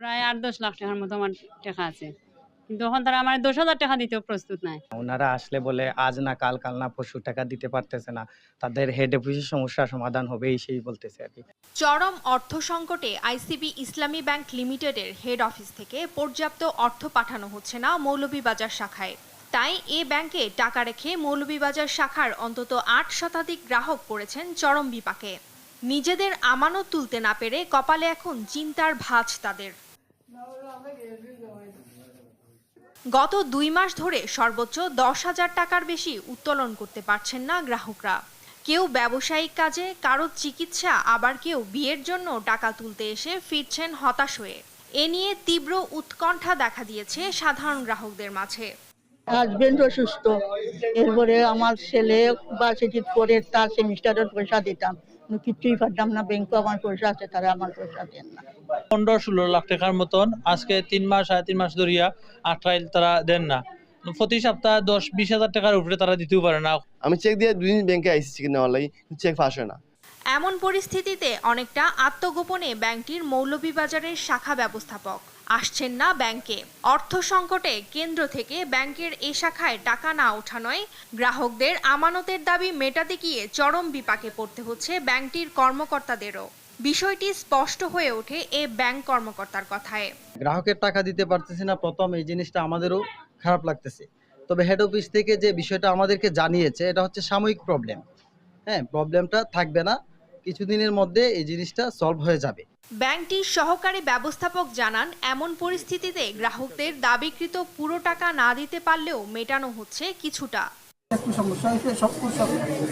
প্রায় ৮-১০ লাখ টাকার মতো আমার টাকা আছে। কিন্তু এখন তারা আমার ১০,০০০ টাকা দিতেও প্রস্তুত নাই। উনারা আসলে বলে আজ না কাল, কাল না পরশু টাকা দিতে পারতেছে না। তাদের হেড অফিসের সমস্যা সমাধান হবে এই সেই বলতেছে আরকি। চরম অর্থ সংকটে আইসিবি ইসলামী ব্যাংক লিমিটেডের হেড অফিস থেকে পর্যাপ্ত অর্থ পাঠানো হচ্ছে না মৌলভীবাজার শাখায়। তাই এ ব্যাংকে টাকা রেখে মৌলভীবাজার শাখার অন্তত ৮ শতাধিক গ্রাহক পড়েছেন চরম বিপাকে। নিজেদের আমানত তুলতে না পেরে কপালে এখন চিন্তার ভাঁজ তাদের। গত ২ মাস ধরে সর্বোচ্চ ১০,০০০ টাকার বেশি উত্তোলন করতে পারছেন না গ্রাহকরা। কেউ ব্যবসায়িক কাজে, কারো চিকিৎসা, আবার কেউ বিয়ের জন্য টাকা তুলতে এসে ফিরছেন হতাশ হয়ে। এ নিয়ে তীব্র উৎকণ্ঠা দেখা দিয়েছে সাধারণ গ্রাহকদের মাঝে। হাজবেন্ড অসুস্থ, এরপরে আমার ছেলে ভার্সিটি পড়ে তার সেমিস্টারের পয়সা দিতাম, কিছুই পারতাম না। ব্যাংকে আমার পয়সা আছে, তারা আমার পয়সা দেন না। ১৫-১৬ লাখ টাকার মতন আজকে ৩ মাস ৩.৫ মাস ধরিয়া আটকাইল তারা দেন না। প্রতি সপ্তাহে ১০-২০ হাজার টাকার উপরে তারা দিতেও পারে না। আমি চেক দিয়ে ২ দিন ব্যাংকে আইসি চেক নেওয়ার লাগি, চেক ফাঁস হয় না। এমন পরিস্থিতিতে অনেকটা আত্মগোপনে ব্যাংকটির মৌলভীবাজারের শাখা ব্যবস্থাপক আসছেন না ব্যাংকে। অর্থ সংকটে কেন্দ্র থেকে ব্যাংকের এ শাখায় টাকা না ওঠানোয় গ্রাহকদের আমানতের দাবি মেটাতে গিয়ে চরম বিপাকে পড়তে হচ্ছে ব্যাংকটির কর্মকর্তাদেরও। বিষয়টি স্পষ্ট হয়ে ওঠে এ ব্যাংক কর্মকর্তার কথায়। গ্রাহকের টাকা দিতে পারতেছি না, প্রথম এই জিনিসটা আমাদেরও খারাপ লাগতেছে। তবে হেড অফিস থেকে যে বিষয়টা আমাদেরকে জানিয়েছে, এটা হচ্ছে সাময়িক প্রবলেম। হ্যাঁ, প্রবলেমটা থাকবে না, কিছুদিনের মধ্যে এই জিনিসটা সলভ হয়ে যাবে। ব্যাংকটির সহকারী ব্যবস্থাপক জানান, এমন পরিস্থিতিতে গ্রাহকদের দাবিকৃত পুরো টাকা না দিতে পারলেও মেটানো হচ্ছে কিছুটা। একটু সমস্যা হয়েছে, সব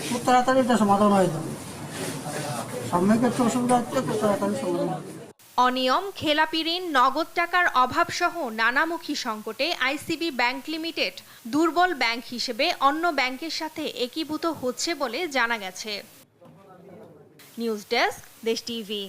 খুব তাড়াতাড়ি এটা সমাধান হয়ে যাবে। সাময়িক একটু অসুবিধা হচ্ছে, খুব তাড়াতাড়ি সমাধান হবে। অনিয়ম, খেলাপি ঋণ, নগদ টাকার অভাবসহ নানামুখী সংকটে আইসিবি ব্যাংক লিমিটেড দুর্বল ব্যাংক হিসেবে অন্য ব্যাংকের সাথে একীভূত হচ্ছে বলে জানা গেছে। নিউজ ডেস্ক, দেশ টিভি।